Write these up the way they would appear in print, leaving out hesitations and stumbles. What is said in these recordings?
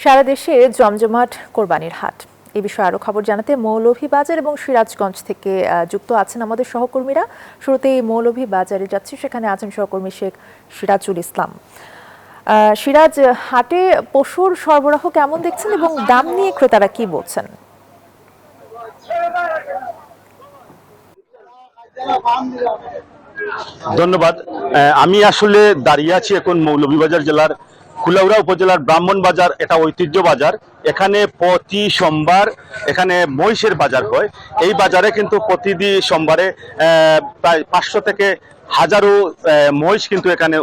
সারা দেশে জমজমাট কোরবানির হাট। এই বিষয়ে আরো খবর জানাতে মৌলভীবাজার এবং সিরাজগঞ্জ থেকে যুক্ত আছেন আমাদের সহকর্মীরা। শুরুতেই মৌলভীবাজারে যাচ্ছি, সেখানে আছেন সহকর্মী শেখ সিরাজুল ইসলাম। সিরাজ, হাটে পশুর সরবরাহ কেমন দেখছেন এবং দাম নিয়ে ক্রেতারা কি বলছেন? ধন্যবাদ। আমি আসলে দাঁড়িয়ে আছি এখন মৌলভীবাজার জেলার কুলাউড়া উপজেলার ব্রাহ্মণবাজার। এটা ঐতিহ্য বাজার। এখানে প্রতি সোমবার এখানে মহিষের বাজার হয়। এই বাজারে কিন্তু প্রতিদিন সোমবারে প্রায় 500 থেকে হাজারো মহিষ কিন্তু এখানে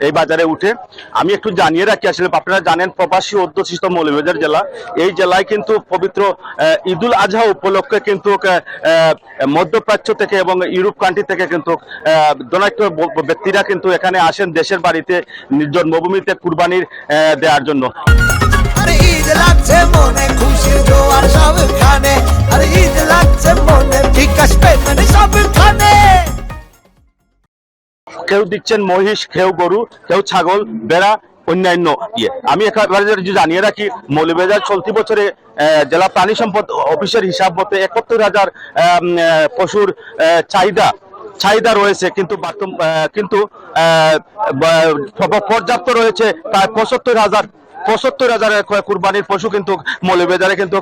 এই বাজারে উঠে। আমি একটু জানিয়ে রাখি, আসলে আপনারা জানেন প্রবাসী অধ্যুষিত মৌলভীবাজার জেলা। এই জেলায় কিন্তু পবিত্র ঈদুল আজহা উপলক্ষে কিন্তু মধ্যপ্রাচ্য থেকে এবং ইউরোপ কান্ট্রি থেকে কিন্তু ধনাঢ্য ব্যক্তিরা কিন্তু এখানে আসেন দেশের বাড়িতে নিজ জন্মভূমিতে কুরবানির দেওয়ার জন্য। কেউ দিচ্ছেন মহিষ, কেউ গরু, কেউ ছাগল, বেড়া, অন্যান্য আমি একেবারে জানিয়ে রাখি, মৌলভীবাজার চলতি বছরে জেলা প্রাণী সম্পদ অফিসের হিসাব মতে 71,000 পশুর চাহিদা রয়েছে, কিন্তু পর্যাপ্ত রয়েছে প্রায় 75,000 কুরবানির পশু কিন্তু মৌলভীবাজারে কিন্তু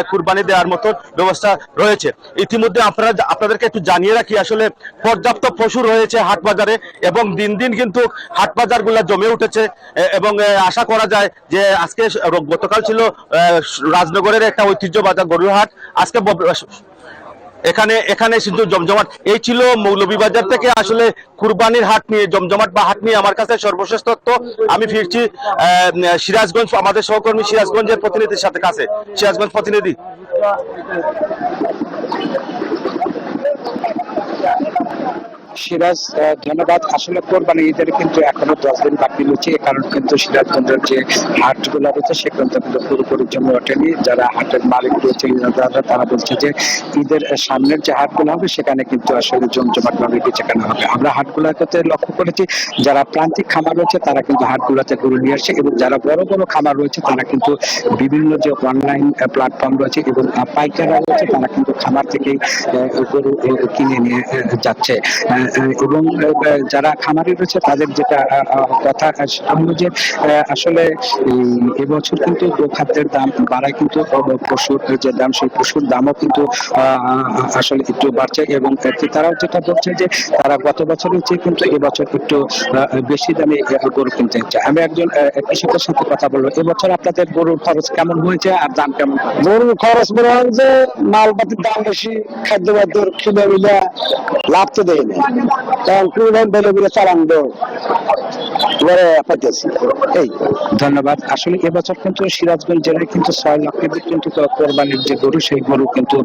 কুরবানি দেওয়ার মতো ব্যবস্থা রয়েছে। ইতিমধ্যে আপনাদেরকে একটু জানিয়ে রাখি, আসলে পর্যাপ্ত পশু রয়েছে হাট বাজারে এবং দিন দিন কিন্তু হাট বাজারগুলো জমে উঠেছে এবং আশা করা যায় যে গতকাল ছিল রাজনগরের একটা ঐতিহ্য বাজার গরুর হাট। আজকে এখানে শুধু জমজমাট। এই ছিল মৌলভীবাজার থেকে আসলে কুরবানির হাট নিয়ে, জমজমাট বা হাট নিয়ে আমার কাছে সর্বশেষ তথ্য। আমি ফিরছি সিরাজগঞ্জ, আমাদের সহকর্মী সিরাজগঞ্জের প্রতিনিধির সাথে কাছে। সিরাজগঞ্জ প্রতিনিধি। সিরাজ, ধন্যবাদ। আসলে কোরবানি ঈদের কিন্তু এখনো 10 দিন বাকি রয়েছে। এ কারণে কিন্তু সিরাজগঞ্জের যে হাটগুলো রয়েছে সেগুলো কিন্তু পুরোপুরি জমে ওঠেনি। যারা হাটের মালিক রয়েছে তারা বলছে যে ঈদের সামনের যে হাটগুলো হবে সেখানে কিন্তু আসলে জমজমাট ভাবে বেচাকেনা হবে। আমরা হাটগুলোতে লক্ষ্য করেছি, যারা প্রান্তিক খামার রয়েছে তারা কিন্তু হাটগুলোতে গরু নিয়ে আসছে এবং যারা বড় বড় খামার রয়েছে তারা কিন্তু বিভিন্ন যে অনলাইন প্ল্যাটফর্ম রয়েছে এবং পাইকাররা রয়েছে তারা কিন্তু খামার থেকেই গরু কিনে নিয়ে যাচ্ছে। এবং যারা খামারি রয়েছে তাদের যেটা কথা সেটা হলো যে আসলে এবছর কিন্তু গোখাদ্যের দাম বাড়ায়, কিন্তু পশুর যে দাম সেই পশুর দামও কিন্তু আসলে একটু বাড়ছে এবং তারাও যেটা বলছে যে তারা গত বছরের চেয়ে কিন্তু এবছর একটু বেশি দামে গরু কিনতে হচ্ছে। আমি একজন কৃষকের সাথে কথা বলবো, এবছর আপনাদের গরুর খরচ কেমন হয়েছে আর দাম কেমন? গরুর খরচ মনে হয় যে মালপাতির দাম বেশি, খাদ্যবাদ্যর কিনে মিলে লাভ তো দেয় না, কারণ কুরবান বেলে মিলে চালান দেয় পাইতেছি। এই ধন্যবাদ। আসলে এবছর কিন্তু সিরাজগঞ্জ জেলায় কিন্তু 6 লক্ষাধিক কিন্তু কোরবানির যে গরু সেই গরু কিন্তু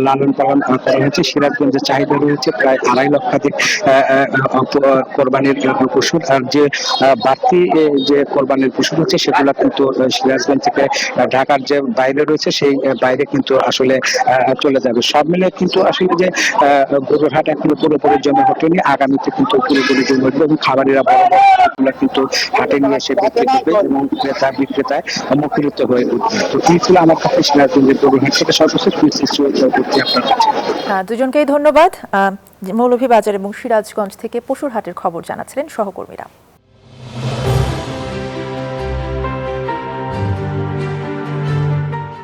লালন পালন করা হয়েছে। সিরাজগঞ্জের চাহিদা রয়েছে প্রায় 2.5 লক্ষাধিক কোরবানির পশুর। আর যে বাড়তি যে কোরবানির পশু রয়েছে সেগুলো কিন্তু সিরাজগঞ্জ থেকে ঢাকার যে বাইরে রয়েছে সেই বাইরে কিন্তু আসলে চলে যাবে। সব মিলে কিন্তু আসলে যে গরুর হাট এখনো পুরোপুরি জমে ওঠেনি, আগামীতে কিন্তু পুরোপুরি জমে উঠবে এবং খামারিরা কিন্তু হাটে নিয়ে এসে বিক্রি করবে এবং ক্রেতা বিক্রেতায় মুখরিত হয়ে উঠবে। তো এই ছিল আমার কাছে সিরাজগঞ্জের গরুর হাট থেকে সর্বশেষ আপনার কাছে। দুজনকেই ধন্যবাদ। মৌলভীবাজার এবং সিরাজগঞ্জ থেকে পশুর হাটের খবর জানাচ্ছিলেন সহকর্মীরা।